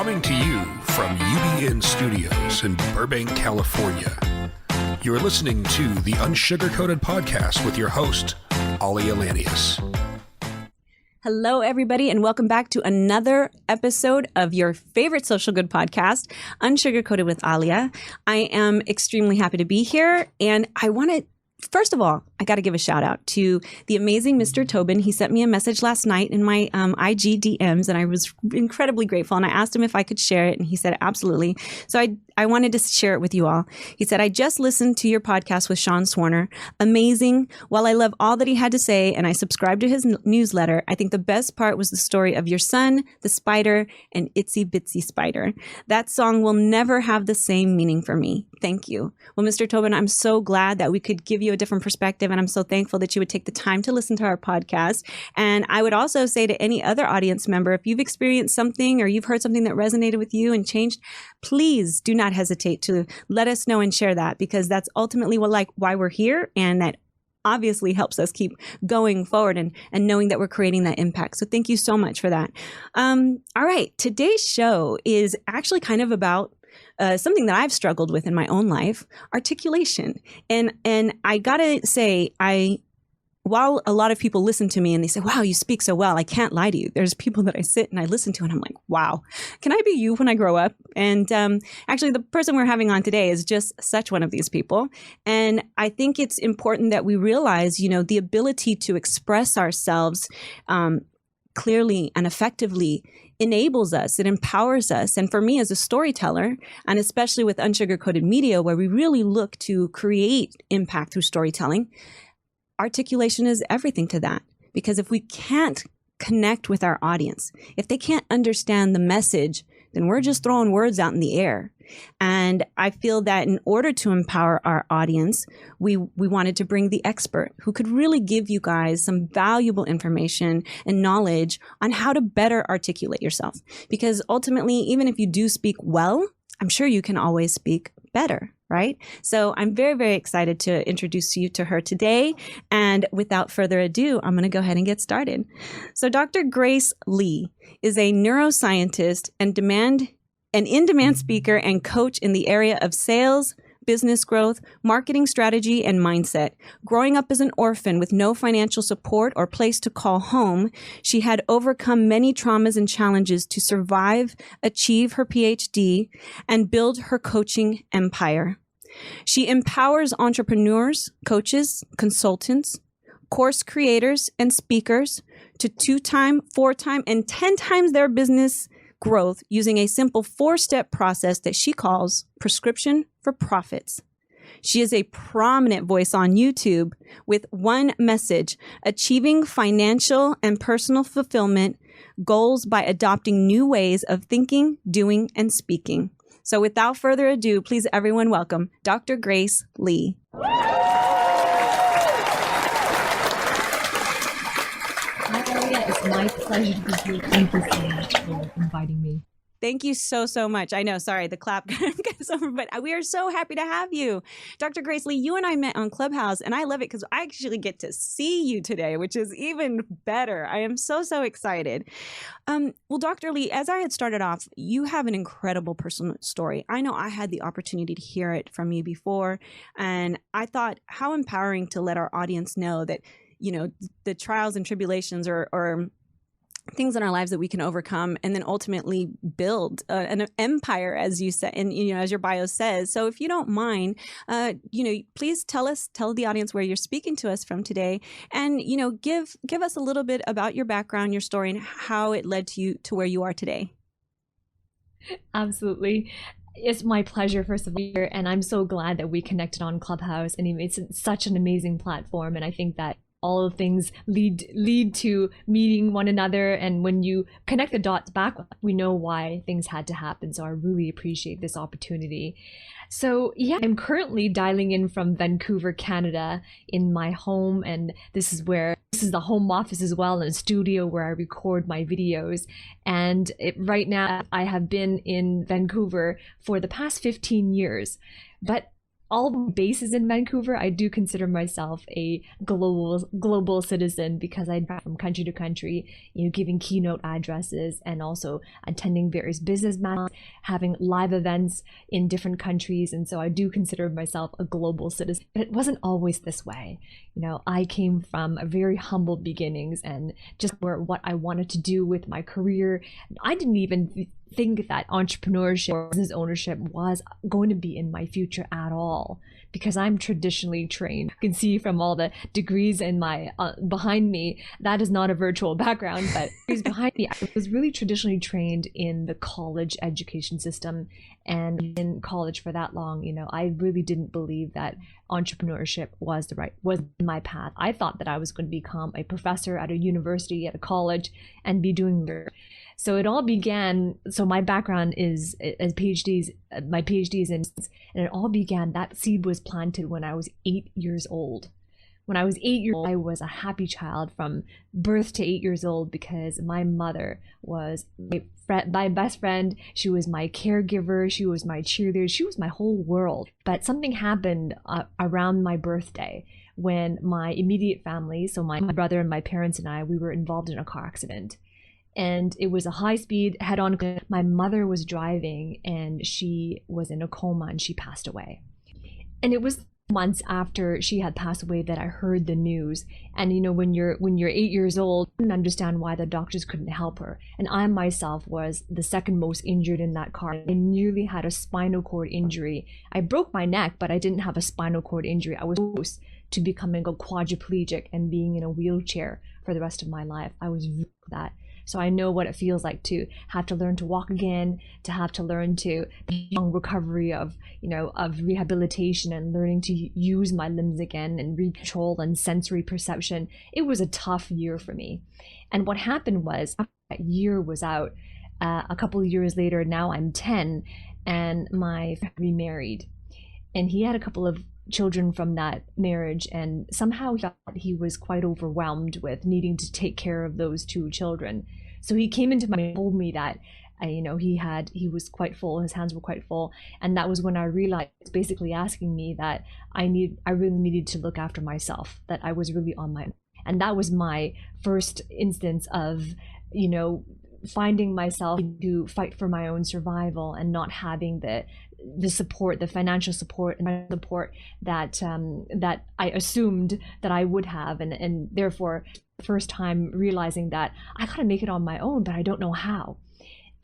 Coming to you from UBN Studios in Burbank, California. You're listening to the Unsugarcoated podcast with your host, Aalia. Hello, everybody, and welcome back to another episode of your favorite social good podcast, Unsugarcoated with Aalia. I am extremely happy to be here, and I want to, first of all, I got to give a shout out to the amazing Mr. Tobin. He sent me a message last night in my IG DMs, and I was incredibly grateful, and I asked him if I could share it, and he said absolutely. So I wanted to share it with you all. He said, I just listened to your podcast with Sean Swarner. Amazing. While I love all that he had to say and I subscribed to his newsletter, I think the best part was the story of your son, the spider, and Itsy Bitsy Spider. That song will never have the same meaning for me. Thank you. Well, Mr. Tobin, I'm so glad that we could give you a different perspective, and I'm so thankful that you would take the time to listen to our podcast. And I would also say to any other audience member, if you've experienced something or you've heard something that resonated with you and changed, please do not hesitate to let us know and share that, because that's ultimately why we're here, and that obviously helps us keep going forward and knowing that we're creating that impact. So thank you so much for that. All right. Today's show is actually kind of about something that I've struggled with in my own life, articulation. And I gotta say, while a lot of people listen to me and they say, wow, you speak so well, I can't lie to you. There's people that I sit and I listen to and I'm like, wow, can I be you when I grow up? And actually, the person we're having on today is just such one of these people. And I think it's important that we realize, the ability to express ourselves clearly and effectively enables us, it empowers us. And for me as a storyteller, and especially with Unsugarcoated Media, where we really look to create impact through storytelling, articulation is everything to that. Because if we can't connect with our audience, if they can't understand the message, then we're just throwing words out in the air. And I feel that in order to empower our audience, we wanted to bring the expert who could really give you guys some valuable information and knowledge on how to better articulate yourself. Because ultimately, even if you do speak well, I'm sure you can always speak better, right? So I'm very, very excited to introduce you to her today. And without further ado, I'm going to go ahead and get started. So Dr. Grace Lee is a neuroscientist and in-demand speaker and coach in the area of sales, business growth, marketing strategy, and mindset. Growing up as an orphan with no financial support or place to call home, she had overcome many traumas and challenges to survive, achieve her Ph.D., and build her coaching empire. She empowers entrepreneurs, coaches, consultants, course creators, and speakers to 2-time, 4-time, and 10 times their business growth using a simple 4-step process that she calls Prescription for Profits. She is a prominent voice on YouTube with one message: achieving financial and personal fulfillment goals by adopting new ways of thinking, doing, and speaking. So without further ado, please everyone welcome Dr. Grace Lee. It's my pleasure to be here. Thank you so much for inviting me. Thank you so, so much. I know, sorry, the clap goes over, but we are so happy to have you. Dr. Grace Lee, you and I met on Clubhouse, and I love it because I actually get to see you today, which is even better. I am so, so excited. Well, Dr. Lee, as I had started off, you have an incredible personal story. I know I had the opportunity to hear it from you before, and I thought how empowering to let our audience know that the trials and tribulations or things in our lives that we can overcome and then ultimately build an empire, as you said, and as your bio says. So if you don't mind, please tell the audience where you're speaking to us from today, and give us a little bit about your background, your story, and how it led to you to where you are today. Absolutely. It's my pleasure, first of all, and I'm so glad that we connected on Clubhouse, and it's such an amazing platform, and I think that all of things lead to meeting one another, and when you connect the dots back, we know why things had to happen. So I really appreciate this opportunity. So yeah, I'm currently dialing in from Vancouver, Canada, in my home, and this is the home office as well, and a studio where I record my videos. And right now I have been in Vancouver for the past 15 years, but all bases in Vancouver, I do consider myself a global citizen because I travel from country to country, giving keynote addresses and also attending various business matters, having live events in different countries. And so I do consider myself a global citizen. But it wasn't always this way. I came from a very humble beginnings and just what I wanted to do with my career. I didn't even think that entrepreneurship or business ownership was going to be in my future at all, because I'm traditionally trained. You can see from all the degrees in my behind me, that is not a virtual background, but degrees behind me, I was really traditionally trained in the college education system, and in college for that long, I really didn't believe that entrepreneurship was my path. I thought that I was going to become a professor at a university, at a college, and be doing research. So it all began, so my background is as PhDs, my PhD is in, and it all began, that seed was planted when I was 8 years old. When I was 8 years old, I was a happy child from birth to 8 years old because my mother was my best friend. She was my caregiver. She was my cheerleader. She was my whole world. But something happened around my birthday when my immediate family, so my brother and my parents and I, we were involved in a car accident. And it was a high-speed head-on. My mother was driving and she was in a coma and she passed away. And it was months after she had passed away that I heard the news. And when you're 8 years old, I didn't understand why the doctors couldn't help her. And I myself was the second most injured in that car. I nearly had a spinal cord injury. I broke my neck, but I didn't have a spinal cord injury. I was close to becoming a quadriplegic and being in a wheelchair for the rest of my life. I was that. So I know what it feels like to have to learn to walk again, to have to learn to long recovery of rehabilitation and learning to use my limbs again and control and sensory perception. It was a tough year for me. And what happened was, after that year was out, a couple of years later, now I'm 10, and my friend remarried. And he had a couple of children from that marriage, and somehow he was quite overwhelmed with needing to take care of those two children. So he came into my told me that he was quite full, his hands were quite full, and that was when I realized, basically asking me that I really needed to look after myself, that I was really on my own. And that was my first instance of finding myself to fight for my own survival and not having the support, the financial support and support that I assumed that I would have, and therefore first time realizing that I gotta make it on my own, but I don't know how.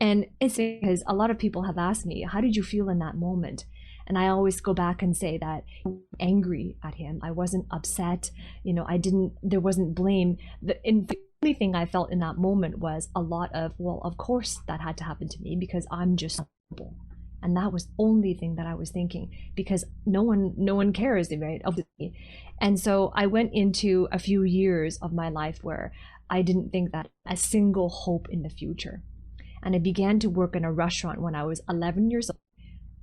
And it's because a lot of people have asked me, how did you feel in that moment? And I always go back and say that I was angry at him. I wasn't upset. There wasn't blame. The only thing I felt in that moment was a lot of, well, of course that had to happen to me because I'm just horrible. And that was the only thing that I was thinking, because no one cares, right? And so I went into a few years of my life where I didn't think that a single hope in the future. And I began to work in a restaurant when I was 11 years old.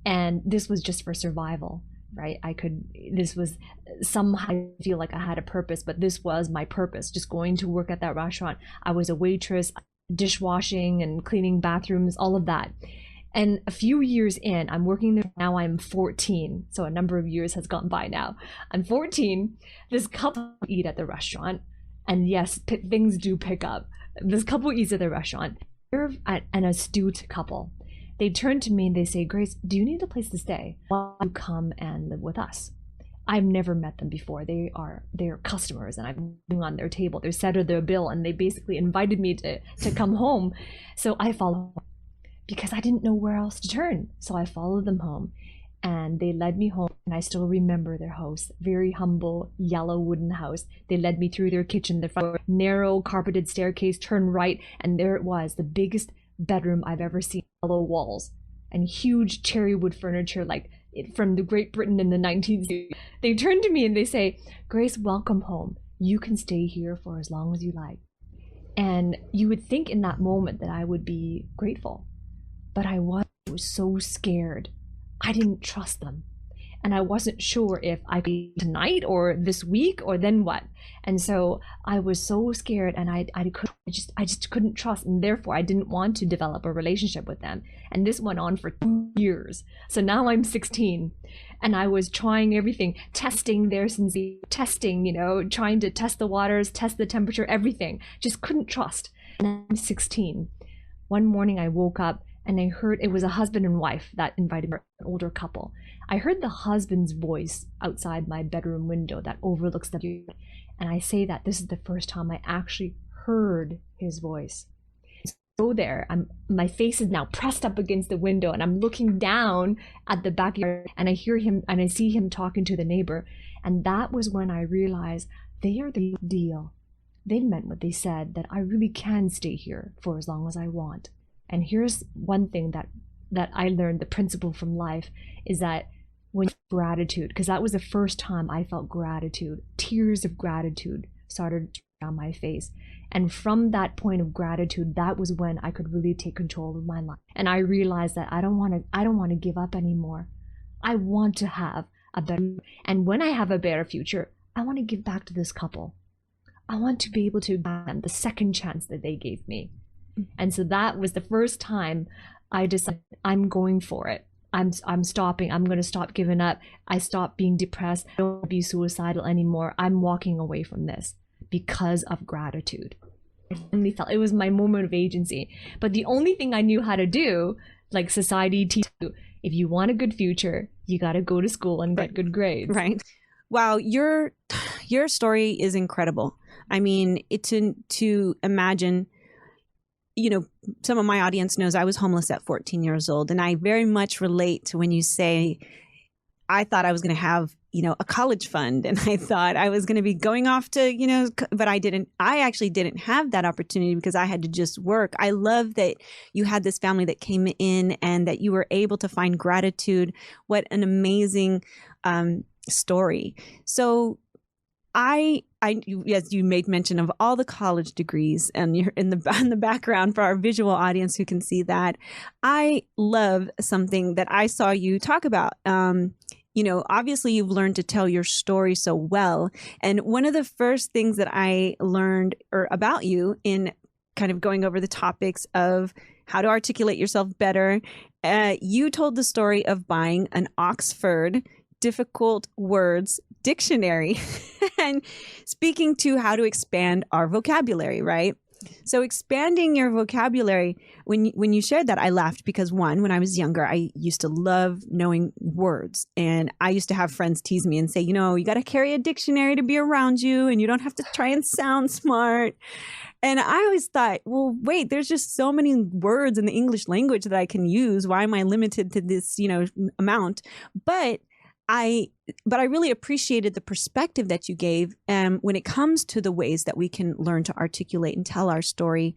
And this was just for survival, right? This was somehow, I feel like I had a purpose, but this was my purpose, just going to work at that restaurant. I was a waitress, dishwashing and cleaning bathrooms, all of that. And a few years in, I'm working there now, I'm 14. So a number of years has gone by now. I'm 14. This couple eat at the restaurant. And yes, things do pick up. This couple eats at the restaurant. They're an astute couple. They turn to me and they say, Grace, do you need a place to stay? Why don't you come and live with us? I've never met them before. They're customers and I'm sitting on their table. They're settled their bill and they basically invited me to come home. So I followed because I didn't know where else to turn. So I followed them home and they led me home, and I still remember their house, very humble yellow wooden house. They led me through their kitchen, the front narrow carpeted staircase, turn right, and there it was, the biggest bedroom I've ever seen, yellow walls and huge cherry wood furniture like from the Great Britain in the 19th. They turn to me and they say, Grace, welcome home. You can stay here for as long as you like. And you would think in that moment that I would be grateful. But I was so scared. I didn't trust them. And I wasn't sure if I could tonight or this week or then what. And so I was so scared, and I just couldn't trust, and therefore I didn't want to develop a relationship with them. And this went on for 2 years. So now I'm 16, and I was trying everything, testing their sincerity, testing, trying to test the waters, test the temperature, everything. Just couldn't trust. And I'm 16. One morning I woke up and I heard it was a husband and wife that invited me, an older couple. I heard the husband's voice outside my bedroom window that overlooks the view. And I say that this is the first time I actually heard his voice. So there, my face is now pressed up against the window, and I'm looking down at the backyard, and I hear him and I see him talking to the neighbor. And that was when I realized they are the deal. They meant what they said, that I really can stay here for as long as I want. And here's one thing that I learned, the principle from life, is that when gratitude, because that was the first time I felt gratitude, tears of gratitude started down my face. And from that point of gratitude, that was when I could really take control of my life. And I realized that I don't want to give up anymore. I want to have a better, and when I have a better future, I want to give back to this couple. I want to be able to give them the second chance that they gave me. And so that was the first time I decided I'm going for it. I'm stopping. I'm going to stop giving up. I stopped being depressed. I don't be suicidal anymore. I'm walking away from this because of gratitude. I finally felt it was my moment of agency. But the only thing I knew how to do, like society teaches you, if you want a good future, you got to go to school and get good grades. Right. Wow, your story is incredible. I mean, to imagine, some of my audience knows I was homeless at 14 years old, and I very much relate to when you say, I thought I was going to have, a college fund, and I thought I was going to be going off to, but I didn't. I actually didn't have that opportunity because I had to just work. I love that you had this family that came in and that you were able to find gratitude. What an amazing story. So as you made mention of all the college degrees, and you're in the background for our visual audience who can see that. I love something that I saw you talk about. Obviously you've learned to tell your story so well. And one of the first things that I learned about you in kind of going over the topics of how to articulate yourself better, you told the story of buying an Oxford difficult words dictionary and speaking to how to expand our vocabulary, right? So expanding your vocabulary, when you shared that, I laughed because one, when I was younger, I used to love knowing words. And I used to have friends tease me and say, you got to carry a dictionary to be around you, and you don't have to try and sound smart. And I always thought, well, wait, there's just so many words in the English language that I can use. Why am I limited to this, amount? But I really appreciated the perspective that you gave when it comes to the ways that we can learn to articulate and tell our story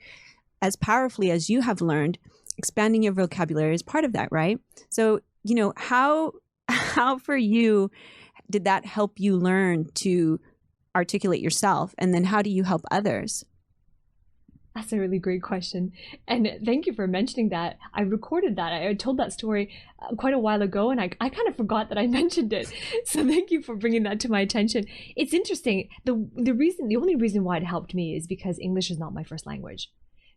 as powerfully as you have learned. Expanding your vocabulary is part of that, right? So, how for you did that help you learn to articulate yourself? And then how do you help others? That's a really great question. And thank you for mentioning that. I recorded that. I told that story quite a while ago, and I kind of forgot that I mentioned it. So thank you for bringing that to my attention. It's interesting. The only reason why it helped me is because English is not my first language.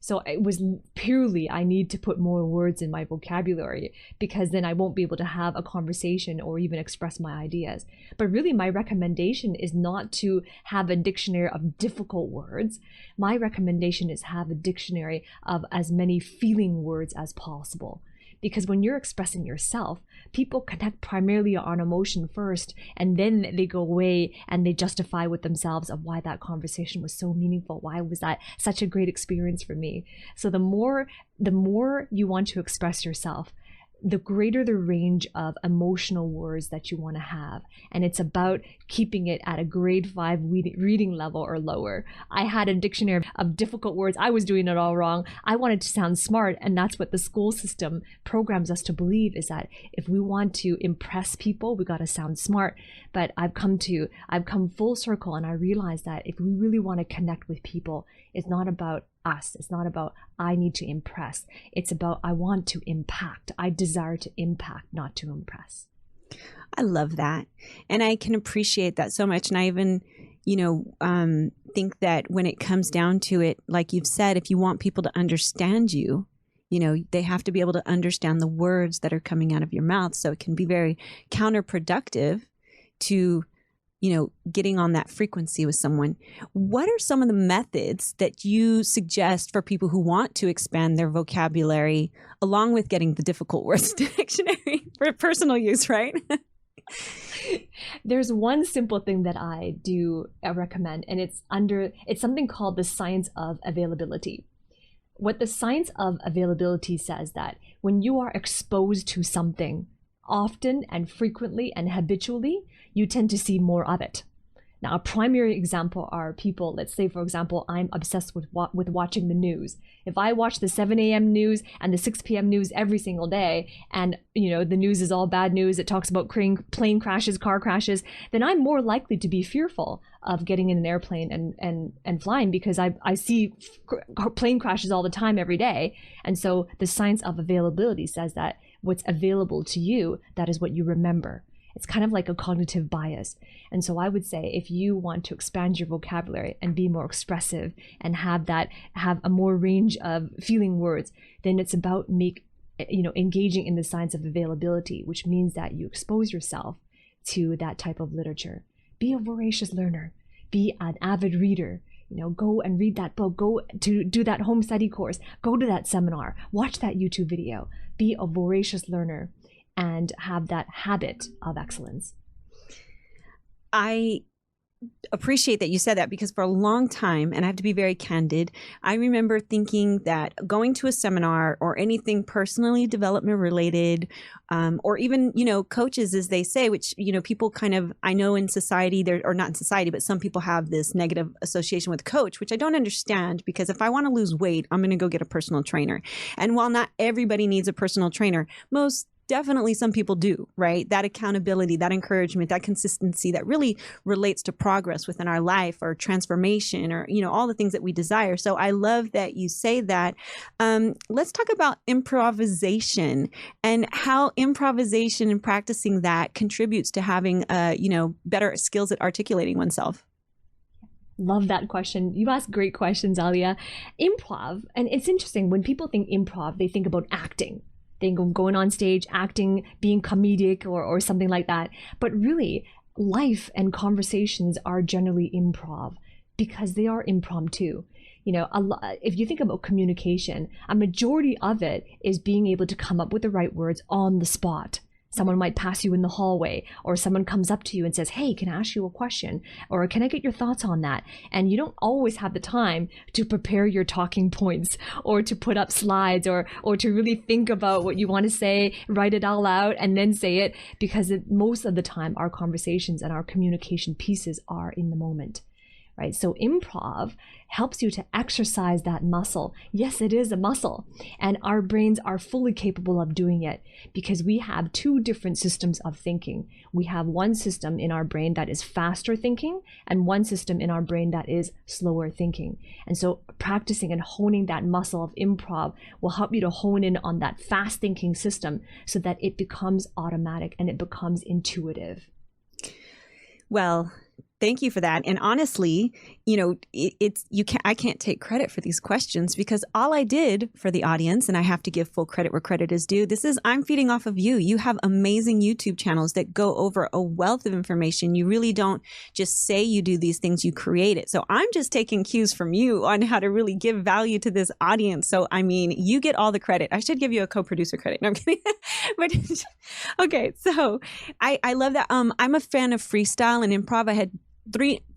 So it was purely, I need to put more words in my vocabulary, because then I won't be able to have a conversation or even express my ideas. But really, my recommendation is not to have a dictionary of difficult words. My recommendation is have a dictionary of as many feeling words as possible. Because when you're expressing yourself, people connect primarily on emotion first, and then they go away and they justify with themselves of why that conversation was so meaningful. Why was that such a great experience for me? So the more you want to express yourself, the greater the range of emotional words that you want to have. And it's about keeping it at a grade 5 reading level or lower. I had a dictionary of difficult words. I was doing it all wrong. I wanted to sound smart. And that's what the school system programs us to believe, is that if we want to impress people, we got to sound smart. But I've come full circle, and I realized that if we really want to connect with people, it's not about us. It's not about I need to impress. It's about I want to impact. I desire to impact, not to impress. I love that. And I can appreciate that so much. And I even, think that when it comes down to it, like you've said, if you want people to understand you, they have to be able to understand the words that are coming out of your mouth. So it can be very counterproductive to, getting on that frequency with someone. What are some of the methods that you suggest for people who want to expand their vocabulary, along with getting the difficult words to the dictionary for personal use, right? There's one simple thing that I do recommend, and it's something called the science of availability. What the science of availability says that when you are exposed to something often and frequently and habitually, you tend to see more of it. Now, a primary example are people, let's say, for example, I'm obsessed with watching the news. If I watch the 7 a.m. news and the 6 p.m. news every single day, and the news is all bad news, it talks about plane crashes, car crashes, then I'm more likely to be fearful of getting in an airplane and flying, because I see plane crashes all the time every day. And so the science of availability says that what's available to you, that is what you remember. It's kind of like a cognitive bias. And so I would say, if you want to expand your vocabulary and be more expressive and have a more range of feeling words, then it's about engaging in the science of availability, which means that you expose yourself to that type of literature. Be a voracious learner. Be an avid reader. Go and read that book. Go to do that home study course. Go to that seminar. Watch that YouTube video. Be a voracious learner and have that habit of excellence. I appreciate that you said that, because for a long time, and I have to be very candid, I remember thinking that going to a seminar or anything personally development related, or even, coaches, as they say, which, people kind of, I know in society there, or not in society, but some people have this negative association with coach, which I don't understand, because if I want to lose weight, I'm going to go get a personal trainer. And while not everybody needs a personal trainer, definitely some people do, right? That accountability, that encouragement, that consistency that really relates to progress within our life or transformation, or, all the things that we desire. So I love that you say that. Let's talk about improvisation and how improvisation and practicing that contributes to having, better skills at articulating oneself. Love that question. You ask great questions, Aalia. Improv, and it's interesting, when people think improv, they think about acting. Going on stage, acting, being comedic or something like that. But really, life and conversations are generally improv, because they are impromptu. If you think about communication, a majority of it is being able to come up with the right words on the spot. Someone might pass you in the hallway, or someone comes up to you and says, "Hey, can I ask you a question?" Or "Can I get your thoughts on that?" And you don't always have the time to prepare your talking points, or to put up slides, or to really think about what you want to say, write it all out, and then say it, because most of the time our conversations and our communication pieces are in the moment. Right? So improv helps you to exercise that muscle. Yes, it is a muscle, and our brains are fully capable of doing it, because we have two different systems of thinking. We have one system in our brain that is faster thinking, and one system in our brain that is slower thinking. And so practicing and honing that muscle of improv will help you to hone in on that fast thinking system, so that it becomes automatic and it becomes intuitive. Well, thank you for that. And honestly, I can't take credit for these questions, because all I did for the audience, and I have to give full credit where credit is due, I'm feeding off of you. You have amazing YouTube channels that go over a wealth of information. You really don't just say you do these things, you create it. So I'm just taking cues from you on how to really give value to this audience. So, you get all the credit. I should give you a co-producer credit. No, I'm kidding. But okay. So I love that. I'm a fan of freestyle and improv. I had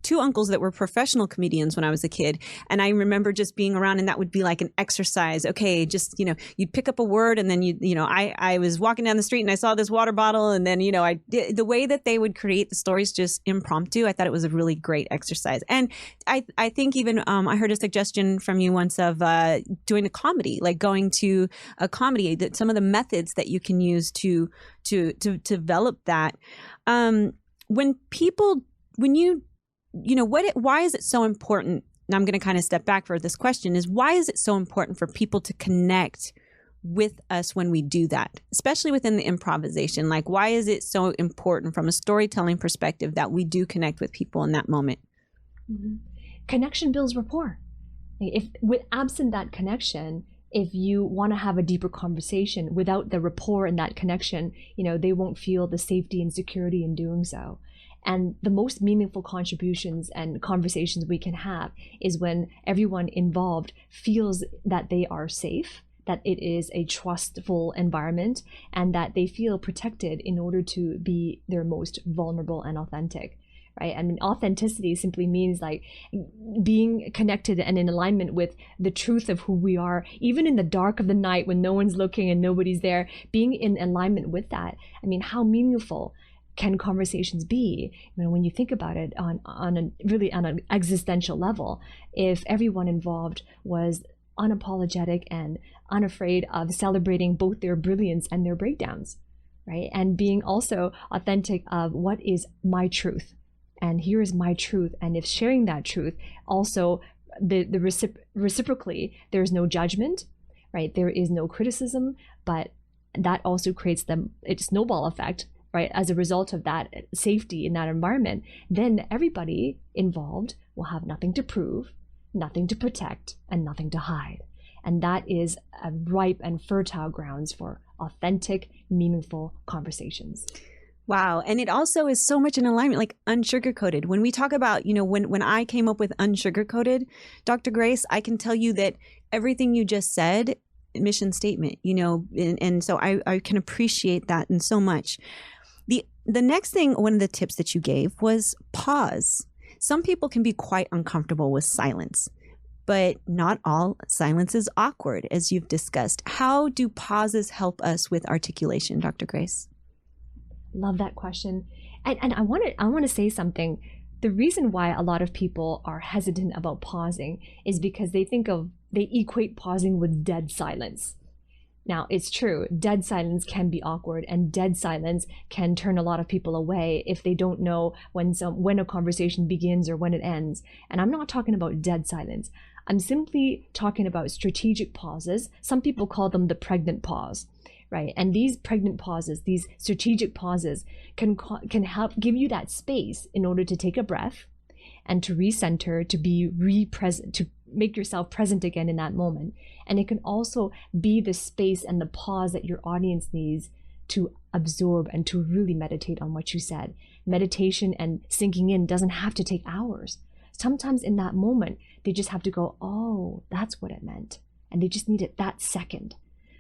two uncles that were professional comedians when I was a kid. And I remember just being around, and that would be like an exercise. Okay, just, you'd pick up a word, and then I was walking down the street and I saw this water bottle, and then, I did the way that they would create the stories just impromptu. I thought it was a really great exercise. And I think even, I heard a suggestion from you once of doing a comedy, like going to a comedy, that some of the methods that you can use to develop that. Why is it so important? And I'm going to kind of step back for this question, is why is it so important for people to connect with us when we do that, especially within the improvisation? Like, why is it so important from a storytelling perspective that we do connect with people in that moment? Mm-hmm. Connection builds rapport. If absent that connection, if you want to have a deeper conversation without the rapport and that connection, they won't feel the safety and security in doing so. And the most meaningful contributions and conversations we can have is when everyone involved feels that they are safe, that it is a trustful environment, and that they feel protected in order to be their most vulnerable and authentic. Right? I mean, authenticity simply means like being connected and in alignment with the truth of who we are, even in the dark of the night when no one's looking and nobody's there, being in alignment with that. I mean, how meaningful can conversations be? When you think about it on an existential level, if everyone involved was unapologetic and unafraid of celebrating both their brilliance and their breakdowns, right? And being also authentic of what is my truth. And here is my truth. And if sharing that truth, also reciprocally, there's no judgment, right? There is no criticism, but that also creates its snowball effect, right? As a result of that safety in that environment, then everybody involved will have nothing to prove, nothing to protect, and nothing to hide. And that is a ripe and fertile grounds for authentic, meaningful conversations. Wow. And it also is so much in alignment, like unsugarcoated. When we talk about, when I came up with unsugarcoated, Dr. Grace, I can tell you that everything you just said, mission statement, and so I can appreciate that and so much. The next thing, one of the tips that you gave was pause. Some people can be quite uncomfortable with silence, but not all silence is awkward, as you've discussed. How do pauses help us with articulation, Dr. Grace? Love that question. And I want to say something. The reason why a lot of people are hesitant about pausing is because they equate pausing with dead silence. Now, it's true, dead silence can be awkward, and dead silence can turn a lot of people away if they don't know when a conversation begins or when it ends. And I'm not talking about dead silence. I'm simply talking about strategic pauses. Some people call them the pregnant pause. Right. And these pregnant pauses, these strategic pauses can help give you that space in order to take a breath and to recenter, to be present, to make yourself present again in that moment. And it can also be the space and the pause that your audience needs to absorb and to really meditate on what you said. Meditation and sinking in doesn't have to take hours. Sometimes in that moment, they just have to go, oh, that's what it meant. And they just need it that second.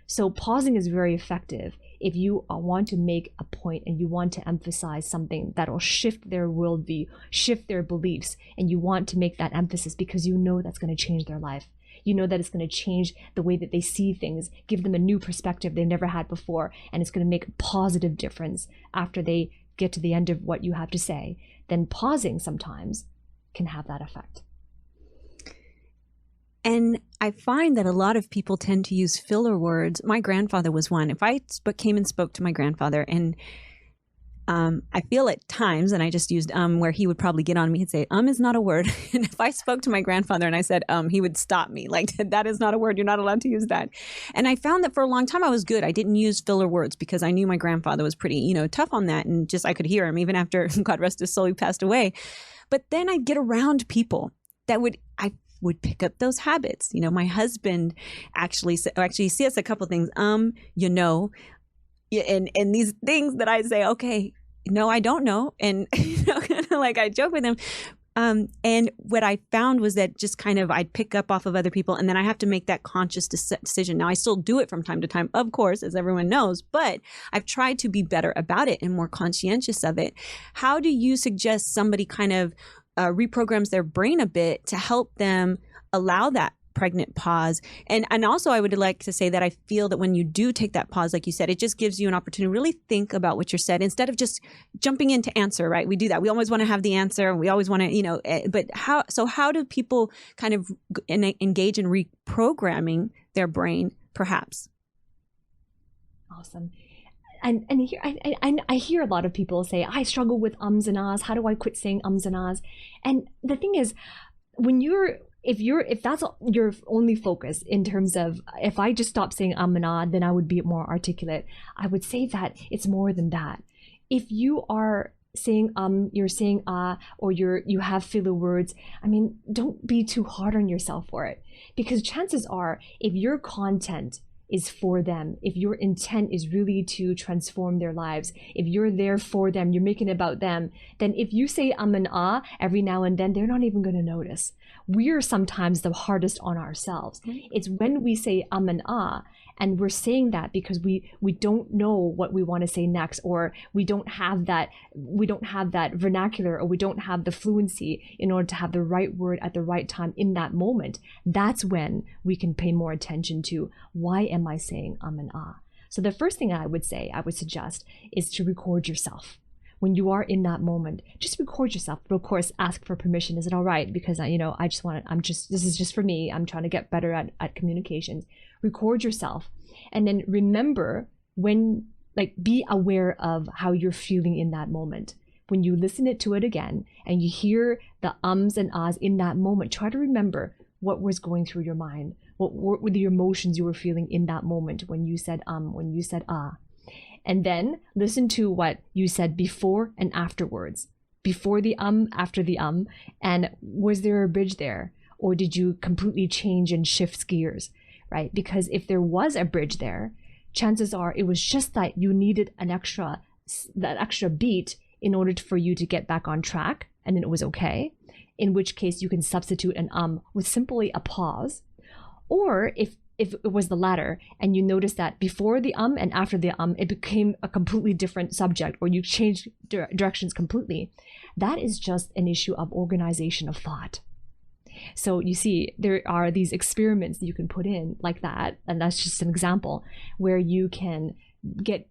So pausing is very effective if you want to make a point and you want to emphasize something that will shift their worldview, shift their beliefs, and you want to make that emphasis because you know that's going to change their life. You know that it's going to change the way that they see things, give them a new perspective they've never had before, and it's going to make a positive difference after they get to the end of what you have to say. Then pausing sometimes can have that effect. And I find that a lot of people tend to use filler words. My grandfather was one. If I came and spoke to my grandfather, and I feel at times, and I just used where he would probably get on me and say, is not a word. And if I spoke to my grandfather and I said, he would stop me. Like, that is not a word. You're not allowed to use that. And I found that for a long time I was good. I didn't use filler words because I knew my grandfather was pretty, tough on that. And just, I could hear him even after, God rest his soul, he passed away. But then I'd get around people that I would pick up those habits. My husband actually says a couple things, and these things that I say, okay, no, I don't know. And, like I joke with him. And what I found was that just kind of I'd pick up off of other people, and then I have to make that conscious decision. Now, I still do it from time to time, of course, as everyone knows, but I've tried to be better about it and more conscientious of it. How do you suggest somebody kind of reprograms their brain a bit to help them allow that pregnant pause? And also I would like to say that I feel that when you do take that pause, like you said, it just gives you an opportunity to really think about what you're said instead of just jumping in to answer, right? We do that. We always want to have the answer, and we always want to, but how do people kind of engage in reprogramming their brain, perhaps? Awesome. And here, I hear a lot of people say, I struggle with ums and ahs. How do I quit saying ums and ahs? And the thing is, when you're if that's your only focus in terms of, if I just stop saying and ah, then I would be more articulate. I would say that it's more than that. If you are saying you're saying or you have filler words, I mean, don't be too hard on yourself for it, because chances are, if your content is for them, if your intent is really to transform their lives, if you're there for them, you're making it about them, then if you say and ah every now and then, they're not even going to notice. We're sometimes the hardest on ourselves. It's when we say and ah, and we're saying that because we don't know what we want to say next, or we don't have that vernacular, or we don't have the fluency in order to have the right word at the right time in that moment. That's when we can pay more attention to, why am I saying and ah? So the first thing I would suggest is to record yourself. When you are in that moment, just record yourself. But of course, ask for permission. Is it all right? Because this is just for me. I'm trying to get better at communications. Record yourself, and then remember be aware of how you're feeling in that moment. When you listen to it again and you hear the ums and ahs in that moment, try to remember what was going through your mind. What were the emotions you were feeling in that moment when you said when you said ah. And then listen to what you said before and afterwards. Before the after the and was there a bridge there? Or did you completely change and shift gears, right? Because if there was a bridge there, chances are it was just that you needed that extra beat in order for you to get back on track, and then it was okay. In which case you can substitute an with simply a pause. Or if it was the latter, and you notice that before the and after the it became a completely different subject, or you changed directions completely, that is just an issue of organization of thought. So you see, there are these experiments that you can put in like that, and that's just an example where you can get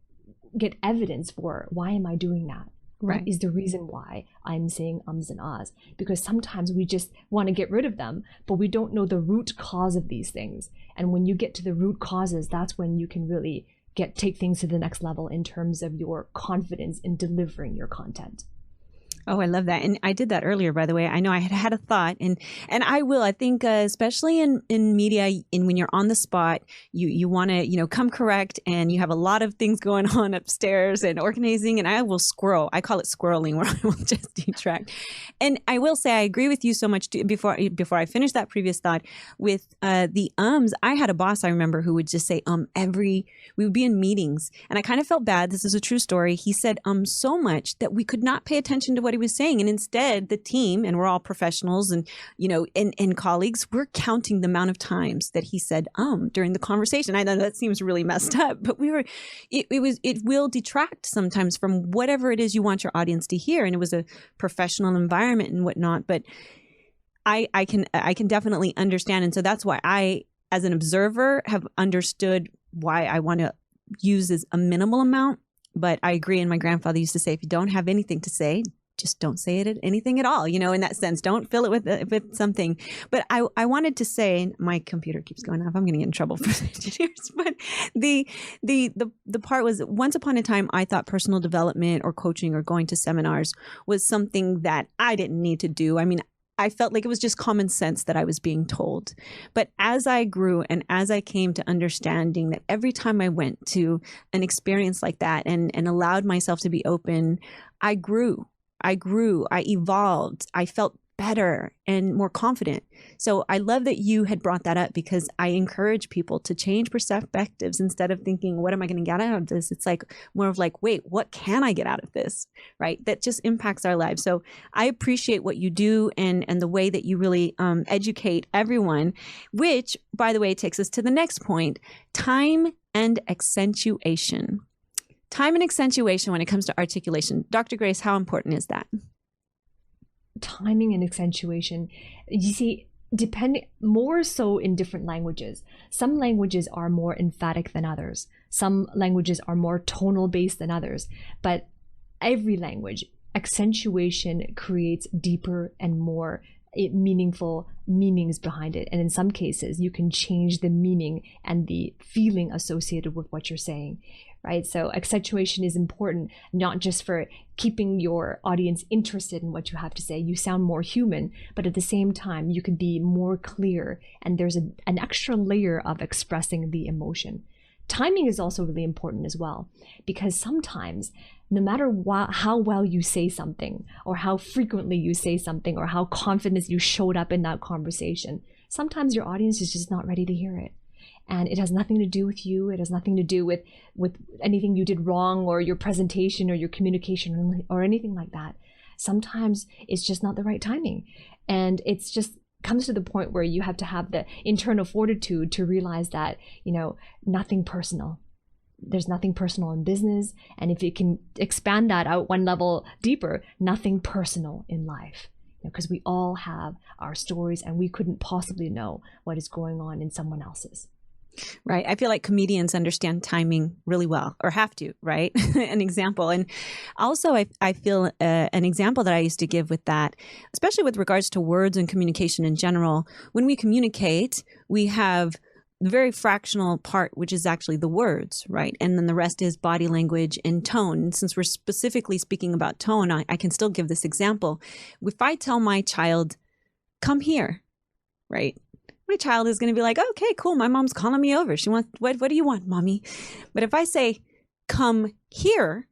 evidence for, why am I doing that? Right. What is the reason why I'm saying ums and ahs? Because sometimes we just want to get rid of them, but we don't know the root cause of these things. And when you get to the root causes, that's when you can really take things to the next level in terms of your confidence in delivering your content. Oh, I love that. And I did that earlier, by the way. I know I had a thought, and I think, especially in media, and when you're on the spot, you want to, come correct, and you have a lot of things going on upstairs and organizing, and I will squirrel. I call it squirreling, where I will just detract. And I will say, I agree with you so much before I finish that previous thought with the ums. I had a boss, I remember, who would just say we would be in meetings, and I kind of felt bad. This is a true story. He said so much that we could not pay attention to what he was saying, and instead the team, and we're all professionals and and colleagues, we're counting the amount of times that he said during the conversation. I know that seems really messed up, but it will detract sometimes from whatever it is you want your audience to hear, and it was a professional environment and whatnot. But I can definitely understand, and so that's why I, as an observer, have understood why I want to use a minimal amount. But I agree, and my grandfather used to say, if you don't have anything to say, just don't say anything at all, in that sense. Don't fill it with something. But I wanted to say, my computer keeps going off. I'm going to get in trouble for the engineers. But the part was, once upon a time, I thought personal development or coaching or going to seminars was something that I didn't need to do. I mean, I felt like it was just common sense that I was being told. But as I grew and as I came to understanding that every time I went to an experience like that and allowed myself to be open, I grew, I evolved, I felt better and more confident. So I love that you had brought that up, because I encourage people to change perspectives. Instead of thinking, what am I going to get out of this? It's like more of like, wait, what can I get out of this? Right? That just impacts our lives. So I appreciate what you do and the way that you really educate everyone, which, by the way, takes us to the next point: time and accentuation. Time and accentuation when it comes to articulation. Dr. Grace, how important is that? Timing and accentuation, you see, depending more so in different languages. Some languages are more emphatic than others. Some languages are more tonal based than others. But every language, accentuation creates deeper and more meaningful meanings behind it. And in some cases, you can change the meaning and the feeling associated with what you're saying, right? So accentuation is important, not just for keeping your audience interested in what you have to say. You sound more human, but at the same time, you can be more clear, and there's an extra layer of expressing the emotion. Timing is also really important as well, because sometimes no matter how well you say something, or how frequently you say something, or how confident you showed up in that conversation, sometimes your audience is just not ready to hear it. And it has nothing to do with you. It has nothing to do with anything you did wrong, or your presentation, or your communication, or anything like that. Sometimes it's just not the right timing. And it's just comes to the point where you have to have the internal fortitude to realize that, nothing personal. There's nothing personal in business. And if you can expand that out one level deeper, nothing personal in life. Because we all have our stories, and we couldn't possibly know what is going on in someone else's. Right. I feel like comedians understand timing really well, or have to, right? An example. And also, I feel an example that I used to give with that, especially with regards to words and communication in general. When we communicate, we have the very fractional part, which is actually the words, right? And then the rest is body language and tone. And since we're specifically speaking about tone, I can still give this example. If I tell my child, come here, right? My child is going to be like, okay, cool. My mom's calling me over. She wants, what do you want, mommy? But if I say, come here,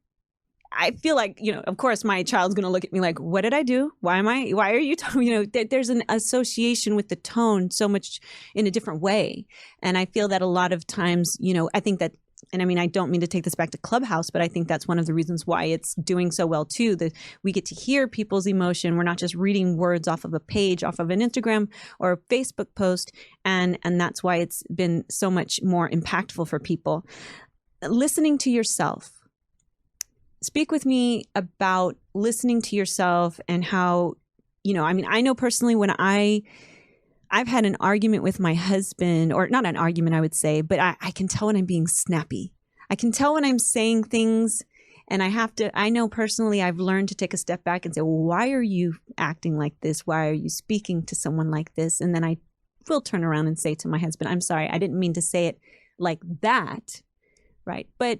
I feel like, of course my child's going to look at me like, what did I do? Why are you talking? There's an association with the tone so much in a different way. And I feel that a lot of times, I think that, and I mean, I don't mean to take this back to Clubhouse, but I think that's one of the reasons why it's doing so well too, that we get to hear people's emotion. We're not just reading words off of a page, off of an Instagram or a Facebook post. And that's why it's been so much more impactful for people. Listening to yourself. Speak with me about listening to yourself and how, I know personally when I've had an argument with my husband, or not an argument, I would say, but I can tell when I'm being snappy. I can tell when I'm saying things, and I know personally I've learned to take a step back and say, well, why are you acting like this? Why are you speaking to someone like this? And then I will turn around and say to my husband, I'm sorry, I didn't mean to say it like that. Right. But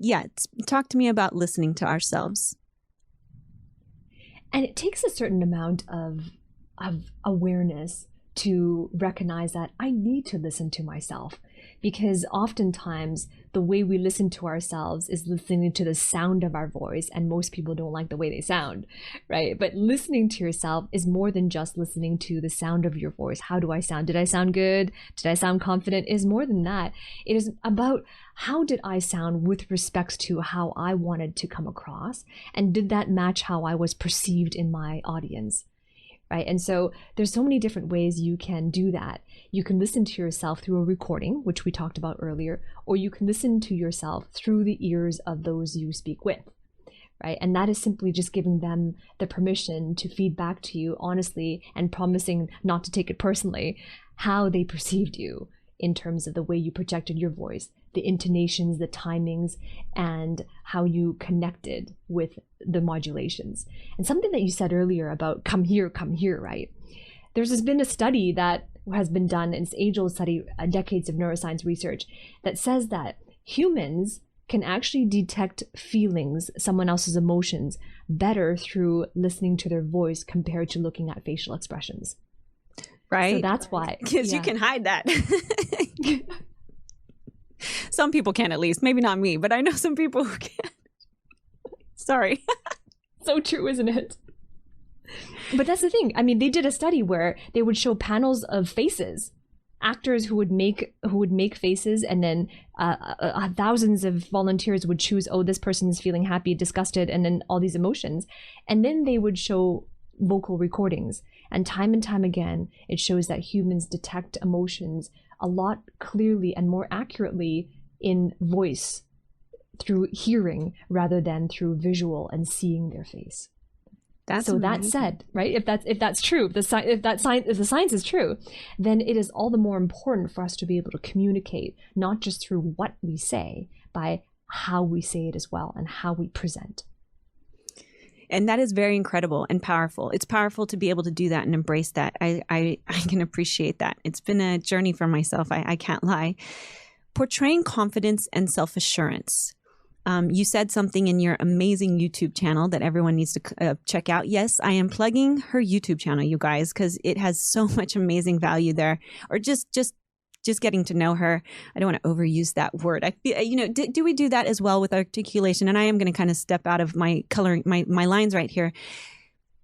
yeah, talk to me about listening to ourselves. And it takes a certain amount of awareness to recognize that I need to listen to myself, because oftentimes the way we listen to ourselves is listening to the sound of our voice, and most people don't like the way they sound, right? But listening to yourself is more than just listening to the sound of your voice. How do I sound? Did I sound good? Did I sound confident? It is more than that. It is about how did I sound with respect to how I wanted to come across, and did that match how I was perceived in my audience? Right? And so there's so many different ways you can do that. You can listen to yourself through a recording, which we talked about earlier, or you can listen to yourself through the ears of those you speak with, right? And that is simply just giving them the permission to feed back to you honestly, and promising not to take it personally, how they perceived you in terms of the way you projected your voice, the intonations, the timings, and how you connected with the modulations. And something that you said earlier about come here, right? There's been a study that has been done, and it's age-old study, decades of neuroscience research, that says that humans can actually detect feelings, someone else's emotions, better through listening to their voice compared to looking at facial expressions. Right? So that's why. Because you can hide that. Some people can, at least. Maybe not me, but I know some people who can. Sorry. So true, isn't it? But that's the thing. I mean, they did a study where they would show panels of faces, actors who would make faces, and then thousands of volunteers would choose, oh, this person is feeling happy, disgusted, and then all these emotions. And then they would show vocal recordings. And time again, it shows that humans detect emotions a lot clearly and more accurately in voice through hearing rather than through visual and seeing their face. That's so amazing. That said, right? If that's true, if the science is true, then it is all the more important for us to be able to communicate, not just through what we say, by how we say it as well and how we present. And that is very incredible and powerful. It's powerful to be able to do that and embrace that. I can appreciate that. It's been a journey for myself. I can't lie. Portraying confidence and self-assurance. You said something in your amazing YouTube channel that everyone needs to check out. Yes, I am plugging her YouTube channel, you guys, because it has so much amazing value there. Or just getting to know her. I don't want to overuse that word. I feel, do we do that as well with articulation? And I am going to kind of step out of my coloring, my lines right here.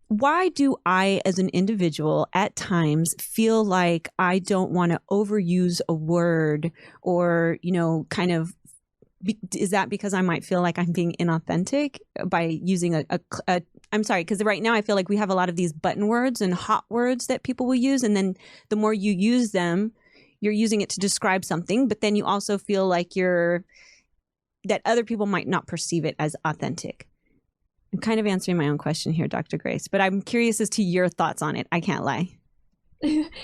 Why do I, as an individual, at times feel like I don't want to overuse a word or, kind of, is that because I might feel like I'm being inauthentic by using I'm sorry, because right now I feel like we have a lot of these button words and hot words that people will use. And then the more you use them, you're using it to describe something, but then you also feel like that other people might not perceive it as authentic. I'm kind of answering my own question here, Dr. Grace, but I'm curious as to your thoughts on it. I can't lie.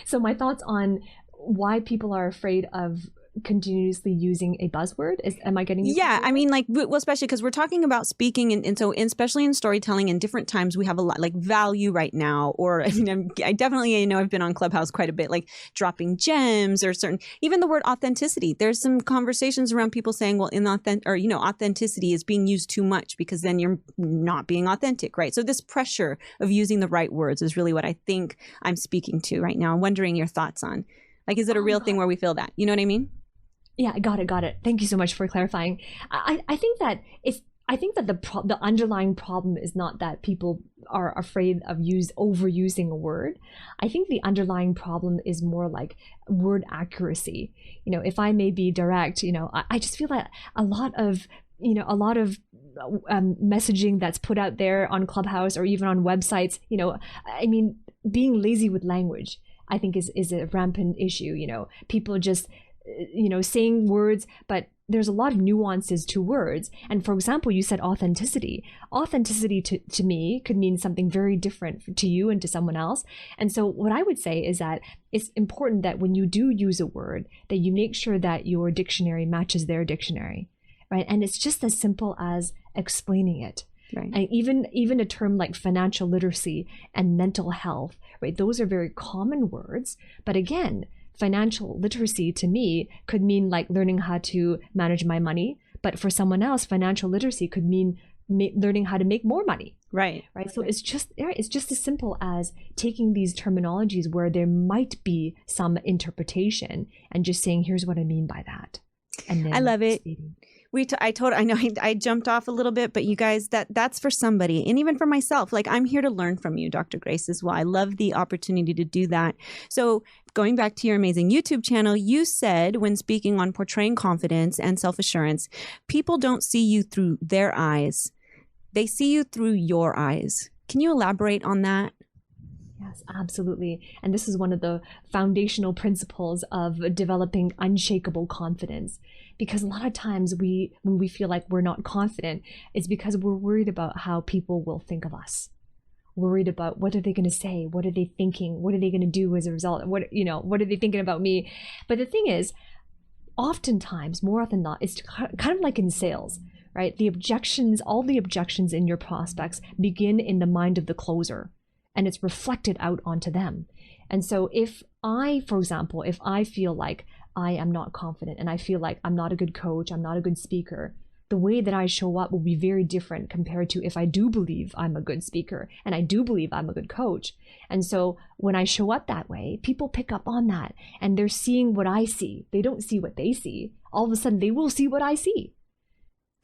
So my thoughts on why people are afraid of continuously using a buzzword am I getting you? Yeah, I mean, especially because we're talking about speaking, and so especially in storytelling, in different times we have a lot like value right now, or I definitely I've been on Clubhouse quite a bit, like dropping gems or even the word authenticity. There's some conversations around people saying, well, authenticity is being used too much because then you're not being authentic, right? So this pressure of using the right words is really what I think I'm speaking to right now. I'm wondering your thoughts on, like, is it a real thing where we feel that? You know what I mean? Yeah, I got it. Thank you so much for clarifying. I think that the underlying problem is not that people are afraid of overusing a word. I think the underlying problem is more like word accuracy. If I may be direct, I just feel that a lot of messaging that's put out there on Clubhouse or even on websites, being lazy with language, I think is a rampant issue. People just saying words, but there's a lot of nuances to words. And for example, you said authenticity. Authenticity to me could mean something very different to you and to someone else. And so what I would say is that it's important that when you do use a word, that you make sure that your dictionary matches their dictionary, right? And it's just as simple as explaining it. Right. And even a term like financial literacy and mental health, right? Those are very common words. But again, financial literacy to me could mean like learning how to manage my money. But for someone else, financial literacy could mean learning how to make more money. Right. So it's just as simple as taking these terminologies where there might be some interpretation and just saying, here's what I mean by that. And then I love it. I know I jumped off a little bit, but you guys, that's for somebody, and even for myself. Like, I'm here to learn from you, Dr. Grace, as well. I love the opportunity to do that. So going back to your amazing YouTube channel, you said when speaking on portraying confidence and self-assurance, people don't see you through their eyes. They see you through your eyes. Can you elaborate on that? Yes, absolutely. And this is one of the foundational principles of developing unshakable confidence. Because a lot of times when we feel like we're not confident, it's because we're worried about how people will think of us. Worried about what are they going to say? What are they thinking? What are they going to do as a result? What are they thinking about me? But the thing is, oftentimes, more often than not, it's kind of like in sales, right? All the objections in your prospects begin in the mind of the closer, and it's reflected out onto them. And so for example, if I feel like I am not confident and I feel like I'm not a good coach, I'm not a good speaker, the way that I show up will be very different compared to if I do believe I'm a good speaker and I do believe I'm a good coach. And so when I show up that way, people pick up on that and they're seeing what I see. They don't see what they see. All of a sudden they will see what I see.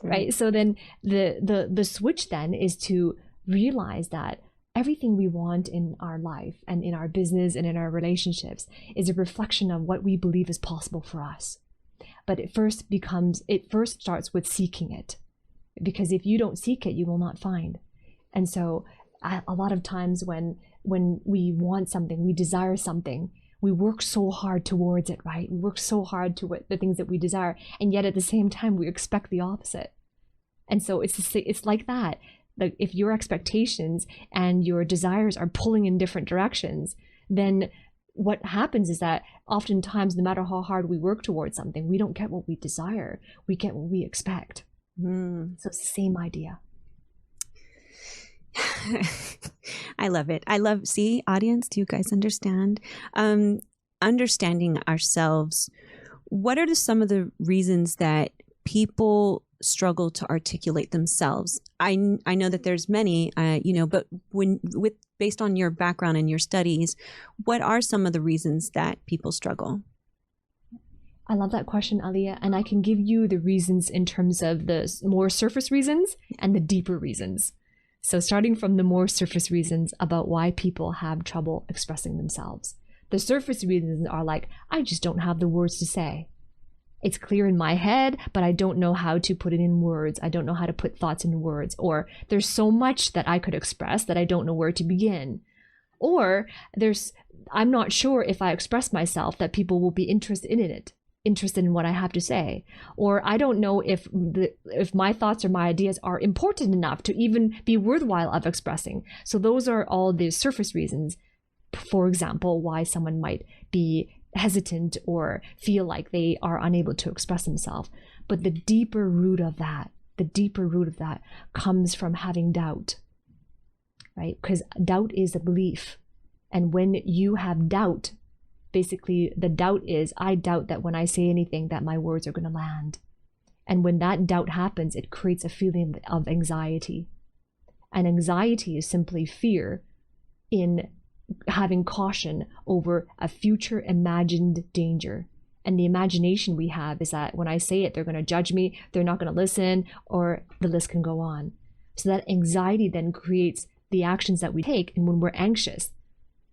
Right? So then the switch then is to realize that everything we want in our life and in our business and in our relationships is a reflection of what we believe is possible for us. But it first starts with seeking it. Because if you don't seek it, you will not find. And so a lot of times when we want something, we desire something, we work so hard towards it, right? We work so hard to the things that we desire. And yet at the same time, we expect the opposite. And so it's like that. Like if your expectations and your desires are pulling in different directions, then what happens is that oftentimes, no matter how hard we work towards something, we don't get what we desire. We get what we expect. So it's the same idea. I love it. See, audience, do you guys understand? Understanding ourselves. What are some of the reasons that people struggle to articulate themselves? I know that there's many, but based on your background and your studies, what are some of the reasons that people struggle? I love that question, Aalia, and I can give you the reasons in terms of the more surface reasons and the deeper reasons. So starting from the more surface reasons about why people have trouble expressing themselves. The surface reasons are like, I just don't have the words to say. It's clear in my head, but I don't know how to put it in words. I don't know how to put thoughts in words. Or there's so much that I could express that I don't know where to begin. Or I'm not sure if I express myself that people will be interested in what I have to say. Or I don't know if my thoughts or my ideas are important enough to even be worthwhile of expressing. So those are all the surface reasons, for example, why someone might be hesitant or feel like they are unable to express themselves. But the deeper root of that comes from having doubt, right? Because doubt is a belief. And when you have doubt, basically the doubt is, I doubt that when I say anything that my words are going to land. And when that doubt happens, it creates a feeling of anxiety. And anxiety is simply fear in having caution over a future imagined danger. And the imagination we have is that when I say it, they're going to judge me, they're not going to listen, or the list can go on. So that anxiety then creates the actions that we take. And when we're anxious,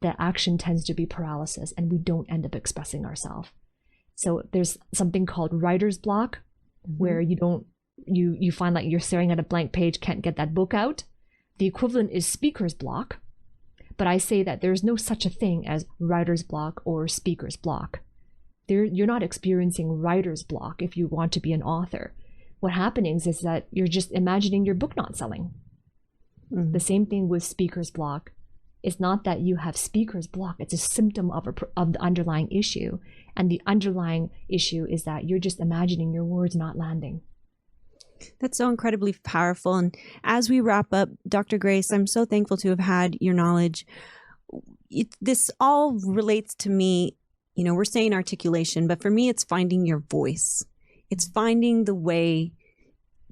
the action tends to be paralysis and we don't end up expressing ourselves. So there's something called writer's block, where you find like you're staring at a blank page, can't get that book out. The equivalent is speaker's block. But I say that there's no such a thing as writer's block or speaker's block. You're not experiencing writer's block if you want to be an author. What happens is that you're just imagining your book not selling. Mm-hmm. The same thing with speaker's block. It's not that you have speaker's block. It's a symptom of the underlying issue. And the underlying issue is that you're just imagining your words not landing. That's so incredibly powerful. And as we wrap up, Dr. Grace, I'm so thankful to have had your knowledge. This all relates to me, we're saying articulation, but for me, it's finding your voice. It's finding the way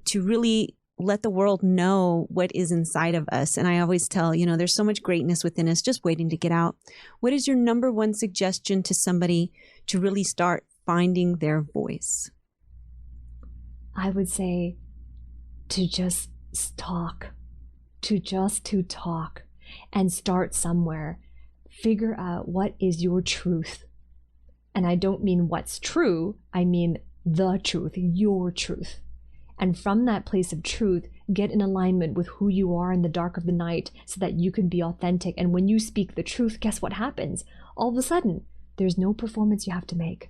to really let the world know what is inside of us. And I always tell, there's so much greatness within us just waiting to get out. What is your number one suggestion to somebody to really start finding their voice? I would say to just talk, to talk and start somewhere. Figure out what is your truth. And I don't mean what's true. I mean the truth, your truth. And from that place of truth, get in alignment with who you are in the dark of the night so that you can be authentic. And when you speak the truth, guess what happens? All of a sudden, there's no performance you have to make.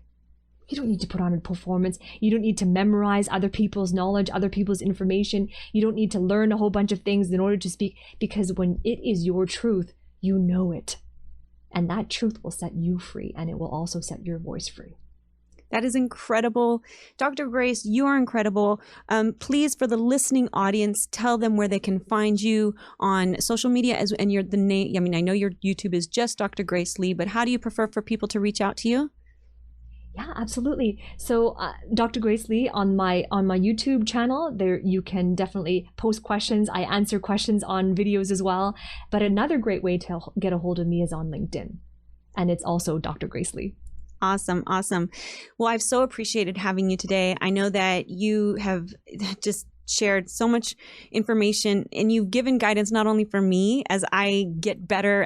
You don't need to put on a performance. You don't need to memorize other people's knowledge, other people's information. You don't need to learn a whole bunch of things in order to speak, because when it is your truth, you know it. And that truth will set you free, and it will also set your voice free. That is incredible. Dr. Grace, you are incredible. Please, for the listening audience, tell them where they can find you on social media. And you're the name. I mean, I know your YouTube is just Dr. Grace Lee, but how do you prefer for people to reach out to you? Yeah, absolutely. So Dr. Grace Lee on my YouTube channel, there you can definitely post questions. I answer questions on videos as well. But another great way to get a hold of me is on LinkedIn. And it's also Dr. Grace Lee. Awesome. Awesome. Well, I've so appreciated having you today. I know that you have just shared so much information, and you've given guidance not only for me as I get better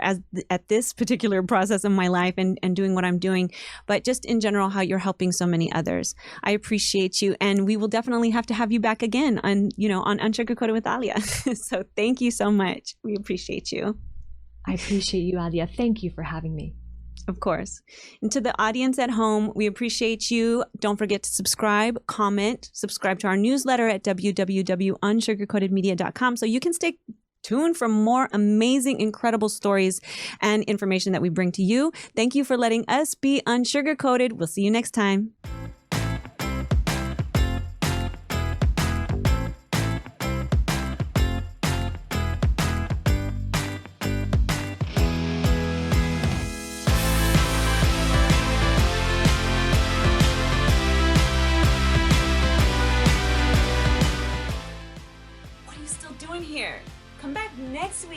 at this particular process of my life and doing what I'm doing, but just in general, how you're helping so many others. I appreciate you. And we will definitely have to have you back again on Unsugarcoated with Aalia. So thank you so much. We appreciate you. I appreciate you, Aalia. Thank you for having me. Of course. And to the audience at home, we appreciate you. Don't forget to subscribe, comment, subscribe to our newsletter at www.unsugarcoatedmedia.com so you can stay tuned for more amazing, incredible stories and information that we bring to you. Thank you for letting us be unsugarcoated. We'll see you next time.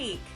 week.